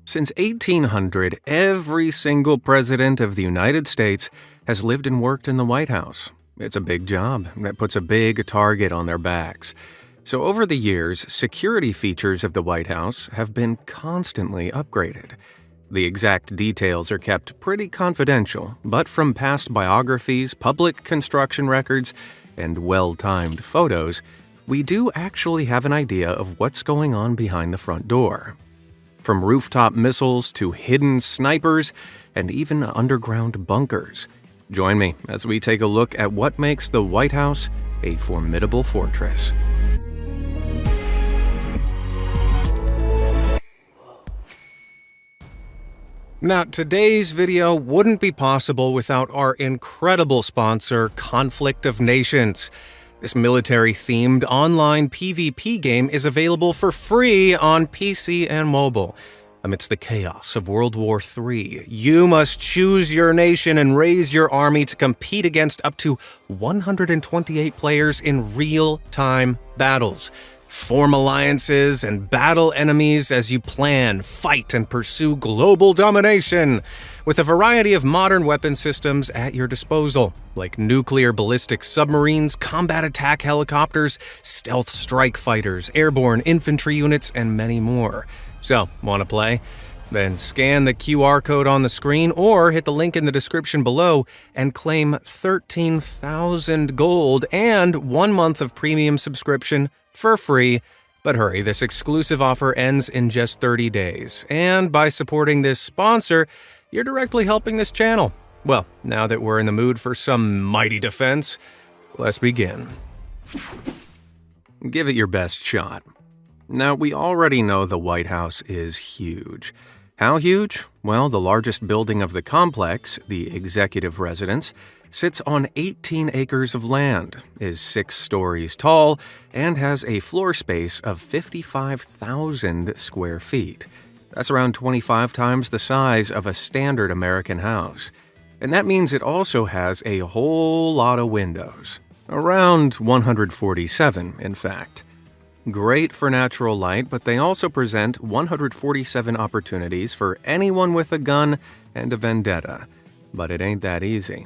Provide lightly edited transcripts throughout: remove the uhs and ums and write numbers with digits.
Since 1800, every single president of the United States has lived and worked in the White House. It's a big job that puts a big target on their backs. So over the years, security features of the White House have been constantly upgraded. The exact details are kept pretty confidential, but from past biographies, public construction records, and well-timed photos, we do actually have an idea of what's going on behind the front door. From rooftop missiles to hidden snipers and even underground bunkers. Join me as we take a look at what makes the White House a formidable fortress. Now, today's video wouldn't be possible without our incredible sponsor, Conflict of Nations. This military-themed online PvP game is available for free on PC and mobile. Amidst the chaos of World War III, you must choose your nation and raise your army to compete against up to 128 players in real-time battles. Form alliances and battle enemies as you plan, fight, and pursue global domination, with a variety of modern weapon systems at your disposal, like nuclear ballistic submarines, combat attack helicopters, stealth strike fighters, airborne infantry units, and many more. So, want to play? Then scan the QR code on the screen or hit the link in the description below and claim 13,000 gold and 1 month of premium subscription for free. But hurry, this exclusive offer ends in just 30 days. And by supporting this sponsor, you're directly helping this channel. Well, now that we're in the mood for some mighty defense, let's begin. Give it your best shot. Now, we already know the White House is huge. How huge? Well, the largest building of the complex, the executive residence, sits on 18 acres of land, is 6 stories tall, and has a floor space of 55,000 square feet. That's around 25 times the size of a standard American house. And that means it also has a whole lot of windows. Around 147, in fact. Great for natural light, but they also present 147 opportunities for anyone with a gun and a vendetta. But it ain't that easy.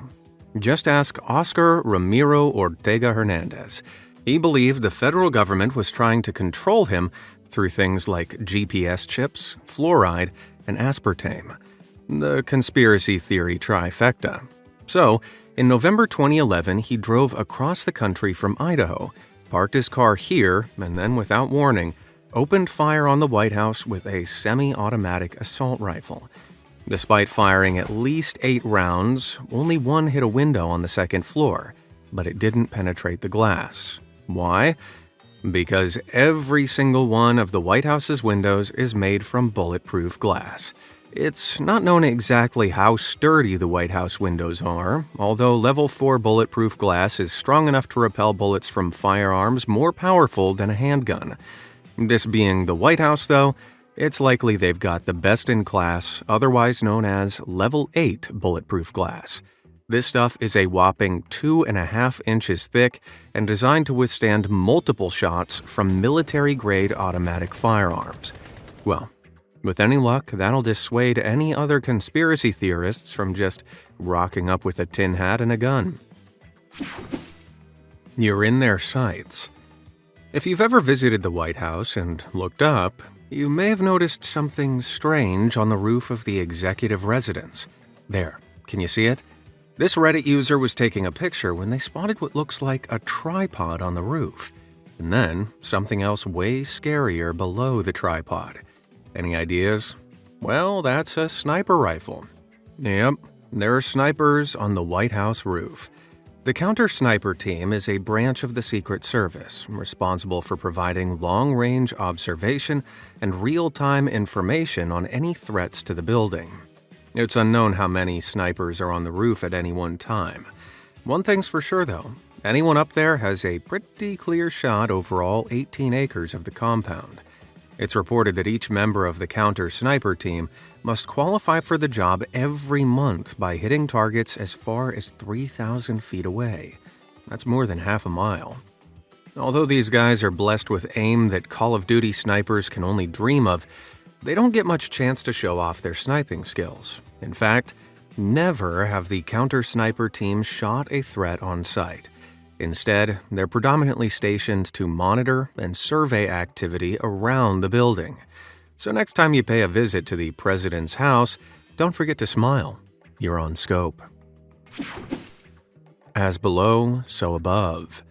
Just ask Oscar Ramiro Ortega Hernandez. He believed the federal government was trying to control him through things like GPS chips, fluoride, and aspartame. The conspiracy theory trifecta. So, in November 2011, he drove across the country from Idaho, parked his car here, and then, without warning, opened fire on the White House with a semi-automatic assault rifle. Despite firing at least 8 rounds, only one hit a window on the second floor, but it didn't penetrate the glass. Why? Because every single one of the White House's windows is made from bulletproof glass. It's not known exactly how sturdy the White House windows are, although level 4 bulletproof glass is strong enough to repel bullets from firearms more powerful than a handgun. This being the White House, though, it's likely they've got the best-in-class, otherwise known as level 8 bulletproof glass. This stuff is a whopping 2.5 inches thick and designed to withstand multiple shots from military-grade automatic firearms. Well, with any luck, that'll dissuade any other conspiracy theorists from just rocking up with a tin hat and a gun. You're in their sights. If you've ever visited the White House and looked up, you may have noticed something strange on the roof of the executive residence. There, can you see it? This Reddit user was taking a picture when they spotted what looks like a tripod on the roof. And then, something else way scarier below the tripod. Any ideas? Well, that's a sniper rifle. Yep, there are snipers on the White House roof. The counter-sniper team is a branch of the Secret Service, responsible for providing long-range observation and real-time information on any threats to the building. It's unknown how many snipers are on the roof at any one time. One thing's for sure, though. Anyone up there has a pretty clear shot over all 18 acres of the compound. It's reported that each member of the counter-sniper team must qualify for the job every month by hitting targets as far as 3,000 feet away. That's more than half a mile. Although these guys are blessed with aim that Call of Duty snipers can only dream of, they don't get much chance to show off their sniping skills. In fact, never have the counter-sniper team shot a threat on sight. Instead, they're predominantly stationed to monitor and survey activity around the building. So next time you pay a visit to the president's house, don't forget to smile. You're on scope. As below, so above.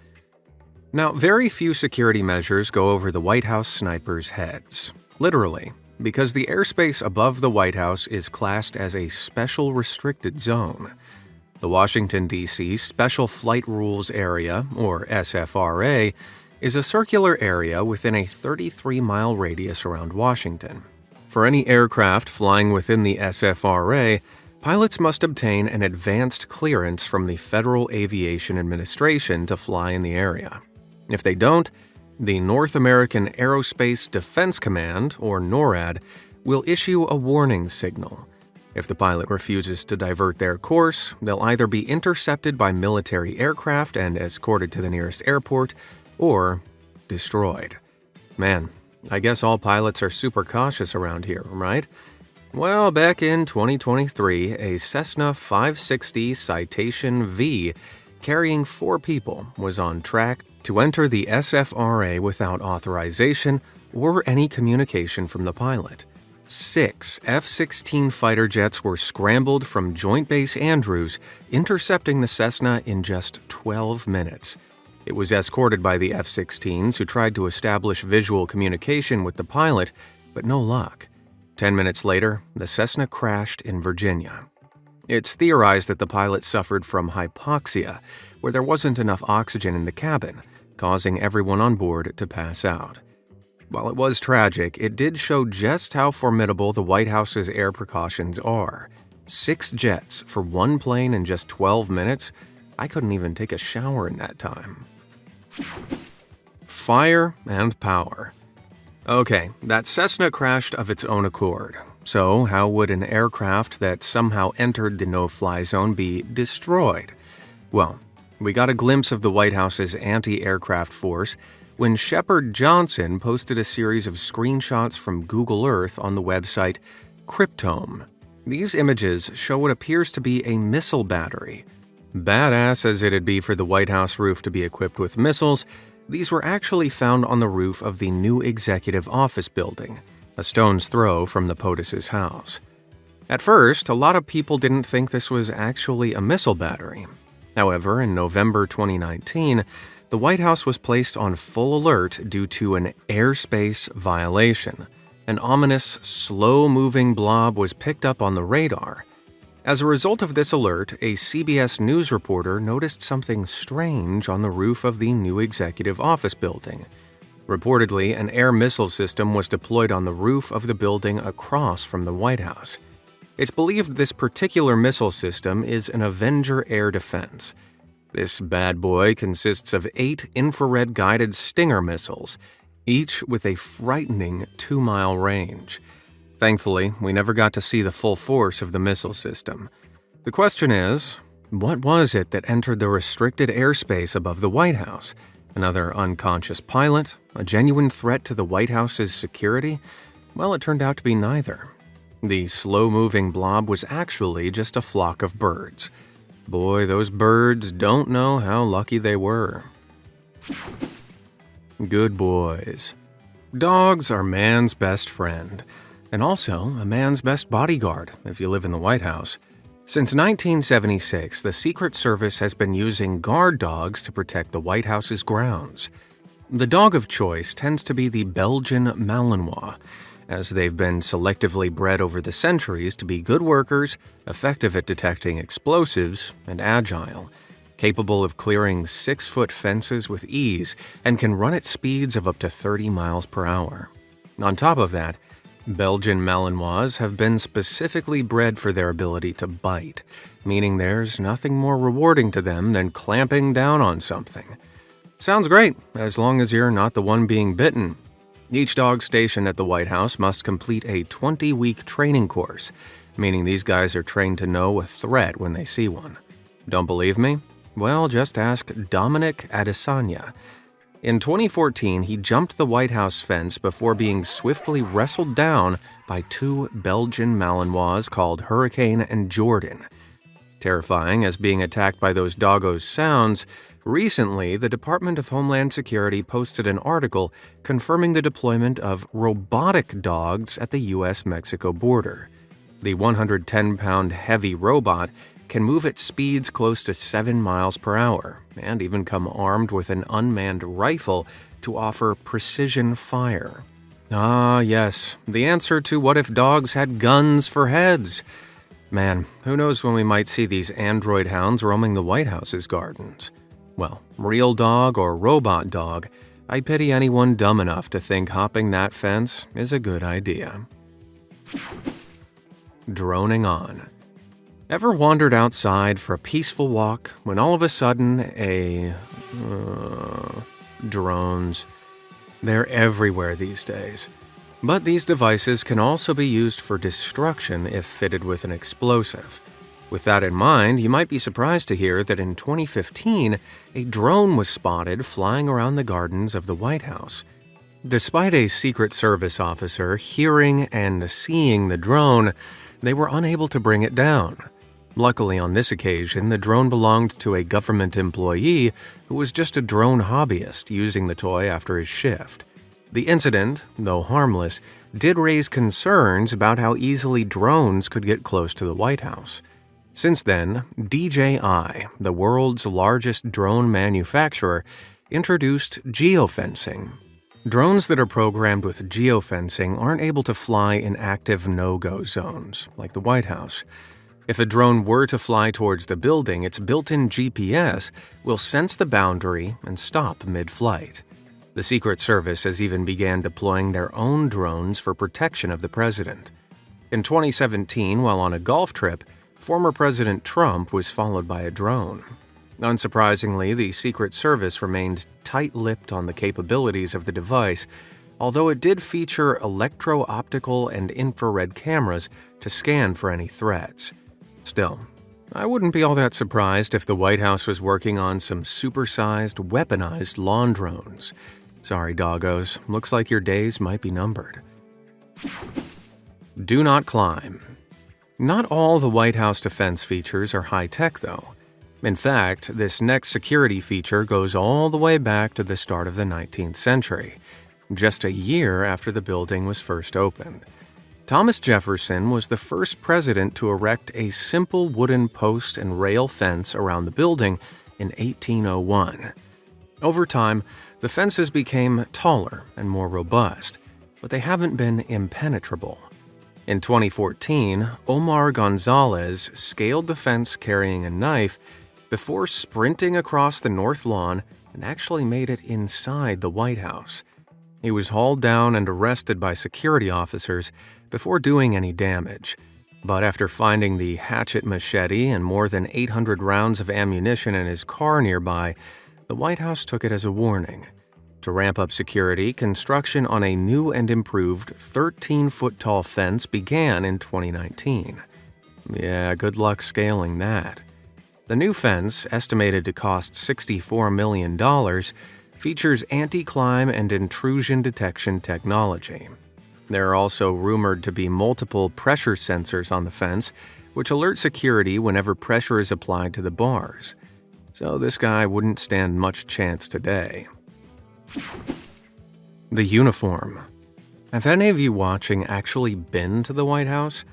Now, very few security measures go over the White House snipers' heads. Literally, because the airspace above the White House is classed as a special restricted zone. The Washington, D.C. Special Flight Rules Area, or SFRA, is a circular area within a 33-mile radius around Washington. For any aircraft flying within the SFRA, pilots must obtain an advanced clearance from the Federal Aviation Administration to fly in the area. If they don't, the North American Aerospace Defense Command, or NORAD, will issue a warning signal. If the pilot refuses to divert their course, they'll either be intercepted by military aircraft and escorted to the nearest airport, or destroyed. Man, I guess all pilots are super cautious around here, right? Well, back in 2023, a Cessna 560 Citation V carrying 4 people was on track to enter the SFRA without authorization or any communication from the pilot. 6 F-16 fighter jets were scrambled from Joint Base Andrews, intercepting the Cessna in just 12 minutes. It was escorted by the F-16s, who tried to establish visual communication with the pilot, but no luck. 10 minutes later, the Cessna crashed in Virginia. It's theorized that the pilot suffered from hypoxia, where there wasn't enough oxygen in the cabin, causing everyone on board to pass out. While it was tragic, it did show just how formidable the White House's air precautions are. 6 jets for 1 plane in just 12 minutes? I couldn't even take a shower in that time. Fire and power. Okay, that Cessna crashed of its own accord. So how would an aircraft that somehow entered the no-fly zone be destroyed? Well, we got a glimpse of the White House's anti-aircraft force when Shepard Johnson posted a series of screenshots from Google Earth on the website Cryptome. These images show what appears to be a missile battery. Badass as it'd be for the White House roof to be equipped with missiles, these were actually found on the roof of the new executive office building, a stone's throw from the POTUS's house. At first, a lot of people didn't think this was actually a missile battery. However, in November 2019, the White House was placed on full alert due to an airspace violation. An ominous, slow-moving blob was picked up on the radar. As a result of this alert, a CBS News reporter noticed something strange on the roof of the new executive office building. Reportedly, an air missile system was deployed on the roof of the building across from the White House. It's believed this particular missile system is an Avenger air defense. This bad boy consists of 8 infrared-guided Stinger missiles, each with a frightening 2-mile range. Thankfully, we never got to see the full force of the missile system. The question is, what was it that entered the restricted airspace above the White House? Another unconscious pilot? A genuine threat to the White House's security? Well, it turned out to be neither. The slow-moving blob was actually just a flock of birds. Boy, those birds don't know how lucky they were. Good boys. Dogs are man's best friend, and also a man's best bodyguard if you live in the White House. Since 1976, the Secret Service has been using guard dogs to protect the White House's grounds. The dog of choice tends to be the Belgian Malinois, as they've been selectively bred over the centuries to be good workers, effective at detecting explosives, and agile, capable of clearing 6-foot fences with ease and can run at speeds of up to 30 miles per hour. On top of that, Belgian Malinois have been specifically bred for their ability to bite, meaning there's nothing more rewarding to them than clamping down on something. Sounds great, as long as you're not the one being bitten. Each dog stationed at the White House must complete a 20-week training course, meaning these guys are trained to know a threat when they see one. Don't believe me? Well, just ask Dominic Adesanya. In 2014, he jumped the White House fence before being swiftly wrestled down by two Belgian Malinois called Hurricane and Jordan. Terrifying as being attacked by those doggos sounds, recently the Department of Homeland Security posted an article confirming the deployment of robotic dogs at the U.S.-Mexico border. The 110-pound heavy robot can move at speeds close to 7 miles per hour and even come armed with an unmanned rifle to offer precision fire. Ah, yes, the answer to what if dogs had guns for heads. Man, who knows when we might see these android hounds roaming the White House's gardens. Well, real dog or robot dog, I pity anyone dumb enough to think hopping that fence is a good idea. Droning on. Ever wandered outside for a peaceful walk when all of a sudden drones? They're everywhere these days. But these devices can also be used for destruction if fitted with an explosive. With that in mind, you might be surprised to hear that in 2015, a drone was spotted flying around the gardens of the White House. Despite a Secret Service officer hearing and seeing the drone, they were unable to bring it down. Luckily, on this occasion, the drone belonged to a government employee who was just a drone hobbyist using the toy after his shift. The incident, though harmless, did raise concerns about how easily drones could get close to the White House. Since then, DJI, the world's largest drone manufacturer, introduced geofencing. Drones that are programmed with geofencing aren't able to fly in active no-go zones, like the White House. If a drone were to fly towards the building, its built-in GPS will sense the boundary and stop mid-flight. The Secret Service has even began deploying their own drones for protection of the president. In 2017, while on a golf trip, former President Trump was followed by a drone. Unsurprisingly, the Secret Service remained tight-lipped on the capabilities of the device, although it did feature electro-optical and infrared cameras to scan for any threats. Still, I wouldn't be all that surprised if the White House was working on some supersized, weaponized lawn drones. Sorry, doggos, looks like your days might be numbered. Do not climb. Not all the White House defense features are high-tech, though. In fact, this next security feature goes all the way back to the start of the 19th century, just a year after the building was first opened. Thomas Jefferson was the first president to erect a simple wooden post and rail fence around the building in 1801. Over time, the fences became taller and more robust, but they haven't been impenetrable. In 2014, Omar Gonzalez scaled the fence carrying a knife before sprinting across the north lawn and actually made it inside the White House. He was hauled down and arrested by security officers before doing any damage. But after finding the hatchet machete and more than 800 rounds of ammunition in his car nearby, the White House took it as a warning. To ramp up security, construction on a new and improved 13-foot-tall fence began in 2019. Yeah, good luck scaling that. The new fence, estimated to cost $64 million, features anti-climb and intrusion detection technology. There are also rumored to be multiple pressure sensors on the fence, which alert security whenever pressure is applied to the bars. So this guy wouldn't stand much chance today. The uniform. Have any of you watching actually been to the White House?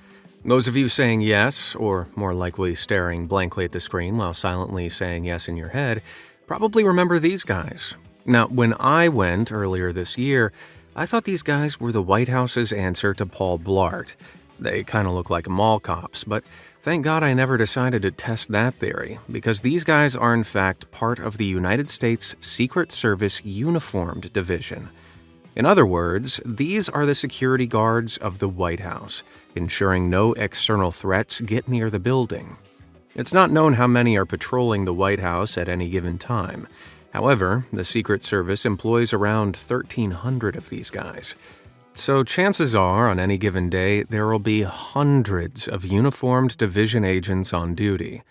Those of you saying yes, or more likely staring blankly at the screen while silently saying yes in your head, probably remember these guys. Now, when I went earlier this year, I thought these guys were the White House's answer to Paul Blart. They kind of look like mall cops, but thank God I never decided to test that theory, because these guys are in fact part of the United States Secret Service Uniformed Division. In other words, these are the security guards of the White House, ensuring no external threats get near the building. It's not known how many are patrolling the White House at any given time. However, the Secret Service employs around 1,300 of these guys. So chances are, on any given day, there will be hundreds of uniformed division agents on duty.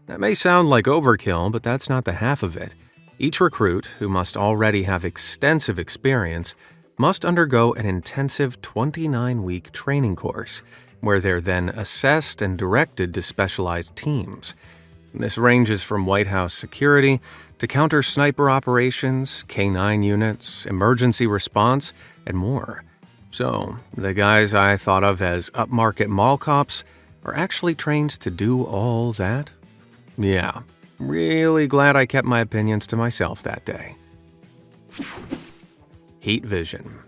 That may sound like overkill, but that's not the half of it. Each recruit, who must already have extensive experience, must undergo an intensive 29-week training course, where they're then assessed and directed to specialized teams. This ranges from White House security to counter-sniper operations, K-9 units, emergency response, and more. So, the guys I thought of as upmarket mall cops are actually trained to do all that? Yeah, really glad I kept my opinions to myself that day. Heat vision.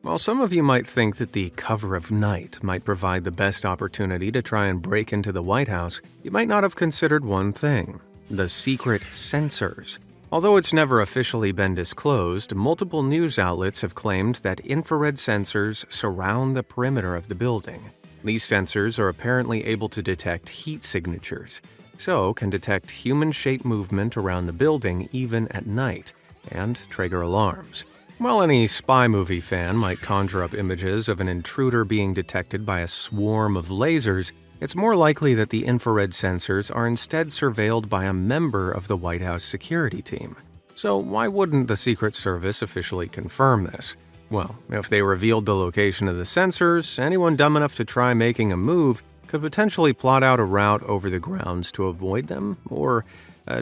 While some of you might think that the cover of night might provide the best opportunity to try and break into the White House, you might not have considered one thing: the secret sensors. Although it's never officially been disclosed, multiple news outlets have claimed that infrared sensors surround the perimeter of the building. These sensors are apparently able to detect heat signatures, so can detect human-shaped movement around the building even at night, and trigger alarms. While any spy movie fan might conjure up images of an intruder being detected by a swarm of lasers, it's more likely that the infrared sensors are instead surveilled by a member of the White House security team. So why wouldn't the Secret Service officially confirm this? Well, if they revealed the location of the sensors, anyone dumb enough to try making a move could potentially plot out a route over the grounds to avoid them, or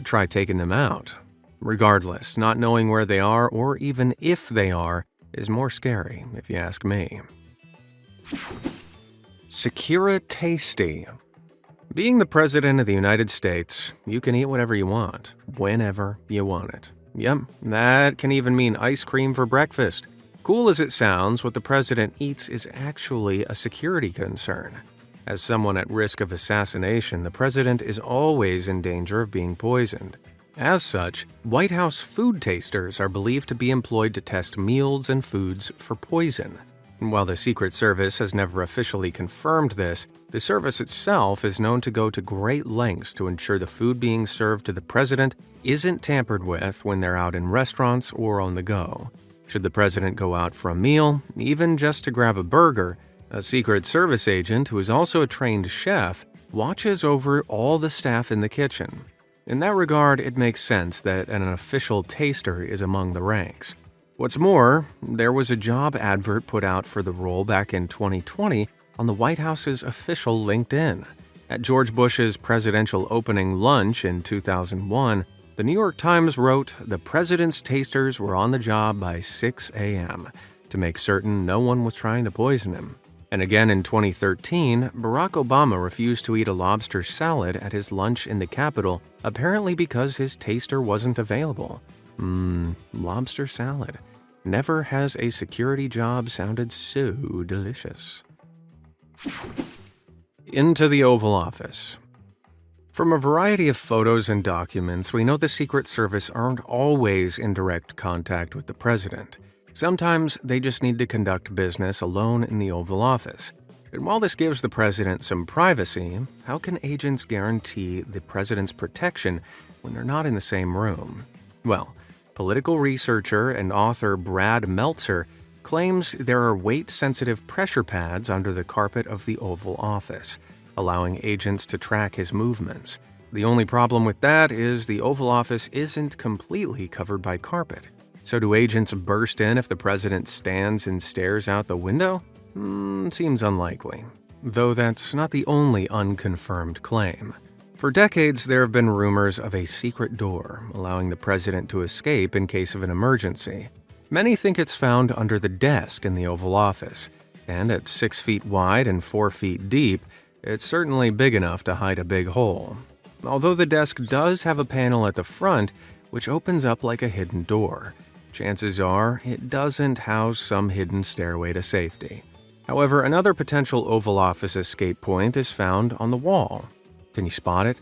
try taking them out. Regardless, not knowing where they are, or even if they are, is more scary, if you ask me. Secura Tasty. Being the President of the United States, you can eat whatever you want, whenever you want it. Yep, that can even mean ice cream for breakfast. Cool as it sounds, what the President eats is actually a security concern. As someone at risk of assassination, the President is always in danger of being poisoned. As such, White House food tasters are believed to be employed to test meals and foods for poison. While the Secret Service has never officially confirmed this, the service itself is known to go to great lengths to ensure the food being served to the President isn't tampered with when they're out in restaurants or on the go. Should the President go out for a meal, even just to grab a burger, a Secret Service agent who is also a trained chef watches over all the staff in the kitchen. In that regard, it makes sense that an official taster is among the ranks. What's more, there was a job advert put out for the role back in 2020 on the White House's official LinkedIn. At George Bush's presidential opening lunch in 2001, the New York Times wrote the president's tasters were on the job by 6 a.m. to make certain no one was trying to poison him. And again in 2013, Barack Obama refused to eat a lobster salad at his lunch in the Capitol, apparently because his taster wasn't available. Lobster salad. Never has a security job sounded so delicious. Into the Oval Office. From a variety of photos and documents, we know the Secret Service aren't always in direct contact with the president. Sometimes they just need to conduct business alone in the Oval Office. And while this gives the president some privacy, how can agents guarantee the president's protection when they're not in the same room? Well, political researcher and author Brad Meltzer claims there are weight-sensitive pressure pads under the carpet of the Oval Office, allowing agents to track his movements. The only problem with that is the Oval Office isn't completely covered by carpet. So do agents burst in if the president stands and stares out the window? Seems unlikely. Though that's not the only unconfirmed claim. For decades, there have been rumors of a secret door allowing the president to escape in case of an emergency. Many think it's found under the desk in the Oval Office, and at 6 feet wide and 4 feet deep, it's certainly big enough to hide a big hole. Although the desk does have a panel at the front, which opens up like a hidden door. Chances are it doesn't house some hidden stairway to safety. However, another potential Oval Office escape point is found on the wall. Can you spot it?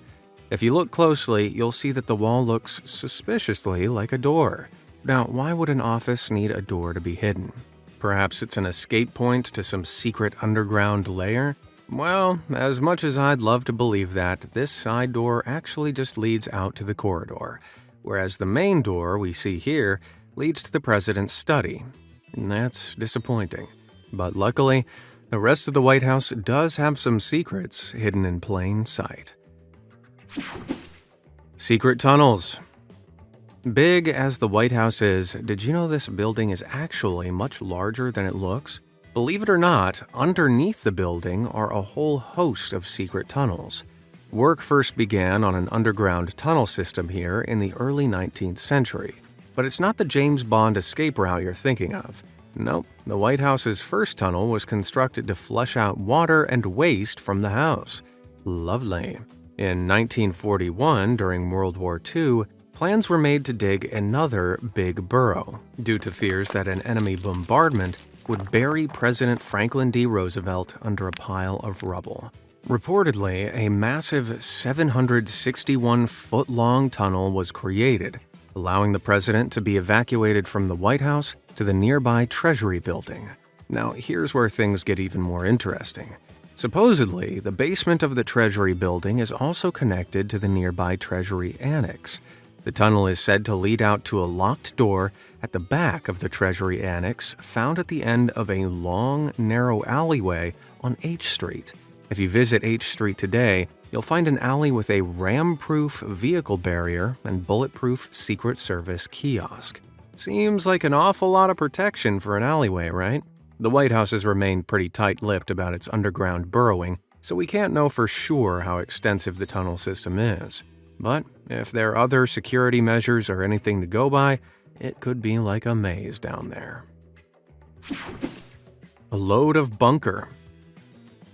If you look closely, you'll see that the wall looks suspiciously like a door. Now, why would an office need a door to be hidden? Perhaps it's an escape point to some secret underground lair? Well, as much as I'd love to believe that, this side door actually just leads out to the corridor, whereas the main door we see here leads to the president's study. And that's disappointing. But luckily, the rest of the White House does have some secrets hidden in plain sight. Secret tunnels. Big as the White House is, did you know this building is actually much larger than it looks? Believe it or not, underneath the building are a whole host of secret tunnels. Work first began on an underground tunnel system here in the early 19th century. But it's not the James Bond escape route you're thinking of. Nope, the White House's first tunnel was constructed to flush out water and waste from the house. Lovely. In 1941, during World War II, plans were made to dig another big burrow, due to fears that an enemy bombardment would bury President Franklin D. Roosevelt under a pile of rubble. Reportedly, a massive 761-foot-long tunnel was created, allowing the president to be evacuated from the White House to the nearby Treasury building. Now, here's where things get even more interesting. Supposedly, the basement of the Treasury building is also connected to the nearby Treasury Annex. The tunnel is said to lead out to a locked door at the back of the Treasury Annex, found at the end of a long, narrow alleyway on H Street. If you visit H Street today, you'll find an alley with a ram-proof vehicle barrier and bulletproof Secret Service kiosk. Seems like an awful lot of protection for an alleyway, right? The White House has remained pretty tight-lipped about its underground burrowing, so we can't know for sure how extensive the tunnel system is. But if there are other security measures or anything to go by, it could be like a maze down there. A load of bunker.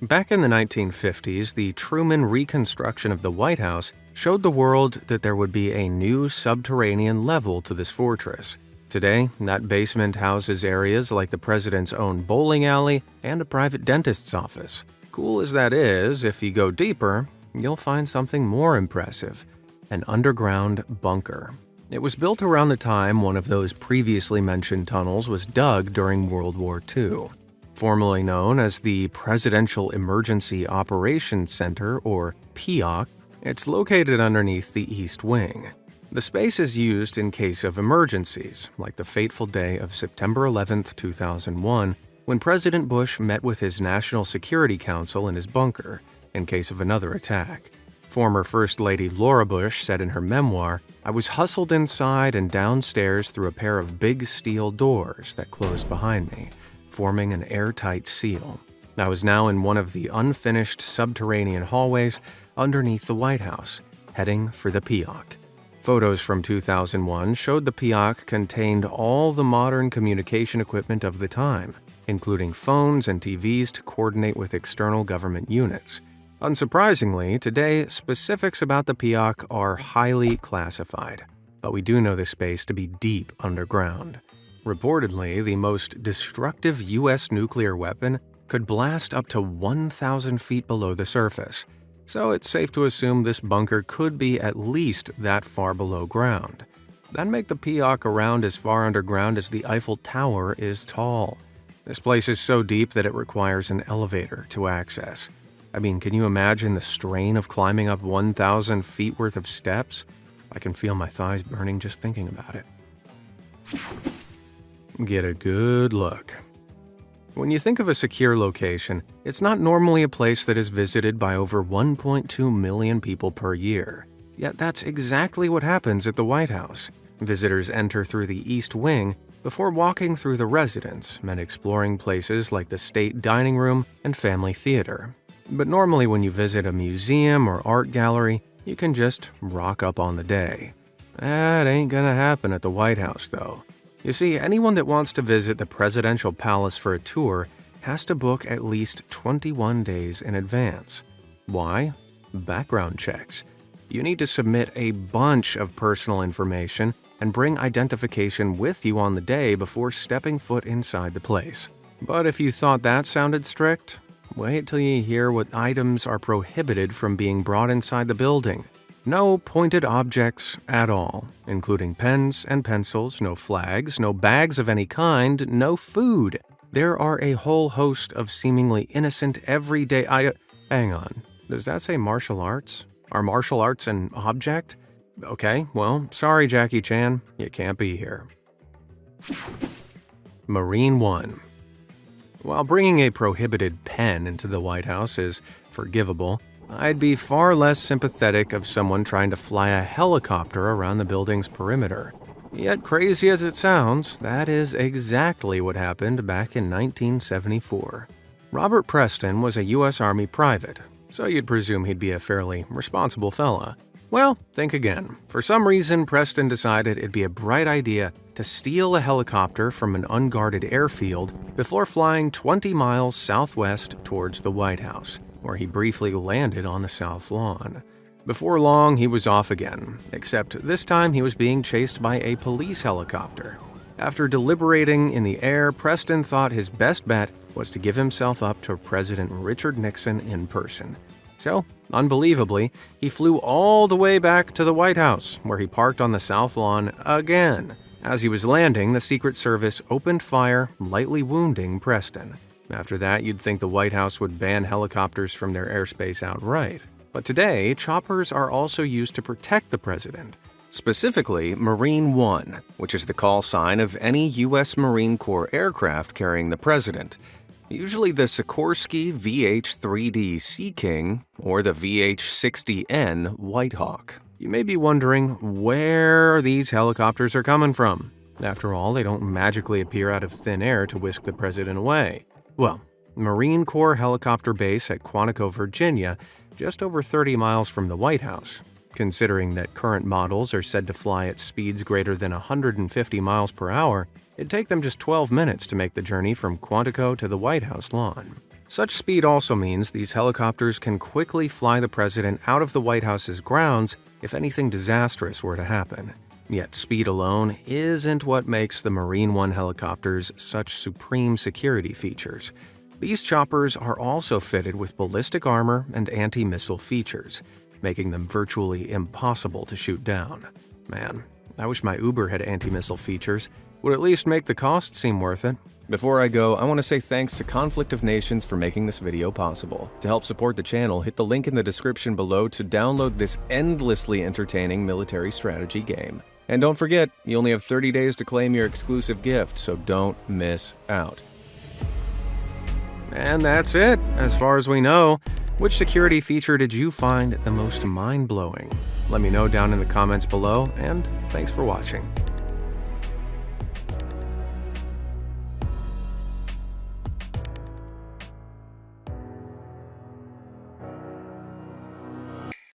Back in the 1950s, the Truman reconstruction of the White House showed the world that there would be a new subterranean level to this fortress. Today, that basement houses areas like the president's own bowling alley and a private dentist's office. Cool as that is, if you go deeper, you'll find something more impressive: an underground bunker. It was built around the time one of those previously mentioned tunnels was dug during World War II. Formerly known as the Presidential Emergency Operations Center, or PEOC, it's located underneath the East Wing. The space is used in case of emergencies, like the fateful day of September 11, 2001, when President Bush met with his National Security Council in his bunker, in case of another attack. Former First Lady Laura Bush said in her memoir, "I was hustled inside and downstairs through a pair of big steel doors that closed behind me, forming an airtight seal. I was now in one of the unfinished subterranean hallways underneath the White House, heading for the PEOC." Photos from 2001 showed the PEOC contained all the modern communication equipment of the time, including phones and TVs to coordinate with external government units. Unsurprisingly, today, specifics about the PEOC are highly classified, but we do know the space to be deep underground. Reportedly, the most destructive U.S. nuclear weapon could blast up to 1,000 feet below the surface, so it's safe to assume this bunker could be at least that far below ground. That'd make the PEOC around as far underground as the Eiffel Tower is tall. This place is so deep that it requires an elevator to access. I mean, can you imagine the strain of climbing up 1,000 feet worth of steps? I can feel my thighs burning just thinking about it. Get a good look. When you think of a secure location, it's not normally a place that is visited by over 1.2 million people per year. Yet that's exactly what happens at the White House. Visitors enter through the East Wing before walking through the residence and exploring places like the State Dining Room and Family Theater. But normally when you visit a museum or art gallery, you can just rock up on the day. That ain't gonna happen at the White House, though. You see, anyone that wants to visit the presidential palace for a tour has to book at least 21 days in advance. Why? Background checks. You need to submit a bunch of personal information and bring identification with you on the day before stepping foot inside the place. But if you thought that sounded strict, wait till you hear what items are prohibited from being brought inside the building. No pointed objects at all, including pens and pencils, no flags, no bags of any kind, no food. There are a whole host of seemingly innocent everyday items. Hang on, does that say martial arts? Are martial arts an object? Okay, well, sorry Jackie Chan, you can't be here. Marine One. While bringing a prohibited pen into the White House is forgivable, I'd be far less sympathetic of someone trying to fly a helicopter around the building's perimeter. Yet crazy as it sounds, that is exactly what happened back in 1974. Robert Preston was a U.S. Army private, so you'd presume he'd be a fairly responsible fella. Well, think again. For some reason, Preston decided it'd be a bright idea to steal a helicopter from an unguarded airfield before flying 20 miles southwest towards the White House, where he briefly landed on the South Lawn. Before long, he was off again, except this time he was being chased by a police helicopter. After deliberating in the air, Preston thought his best bet was to give himself up to President Richard Nixon in person. So, unbelievably, he flew all the way back to the White House, where he parked on the South Lawn again. As he was landing, the Secret Service opened fire, lightly wounding Preston. After that, you'd think the White House would ban helicopters from their airspace outright. But today, choppers are also used to protect the president. Specifically, Marine One, which is the call sign of any U.S. Marine Corps aircraft carrying the president. Usually the Sikorsky VH-3D Sea King or the VH-60N White Hawk. You may be wondering where these helicopters are coming from. After all, they don't magically appear out of thin air to whisk the president away. Well, Marine Corps Helicopter Base at Quantico, Virginia, just over 30 miles from the White House. Considering that current models are said to fly at speeds greater than 150 miles per hour, it'd take them just 12 minutes to make the journey from Quantico to the White House lawn. Such speed also means these helicopters can quickly fly the president out of the White House's grounds if anything disastrous were to happen. Yet speed alone isn't what makes the Marine One helicopters such supreme security features. These choppers are also fitted with ballistic armor and anti-missile features, making them virtually impossible to shoot down. Man, I wish my Uber had anti-missile features. Would at least make the cost seem worth it. Before I go, I want to say thanks to Conflict of Nations for making this video possible. To help support the channel, hit the link in the description below to download this endlessly entertaining military strategy game. And don't forget, you only have 30 days to claim your exclusive gift, so don't miss out. And that's it, as far as we know. Which security feature did you find the most mind-blowing? Let me know down in the comments below, and thanks for watching.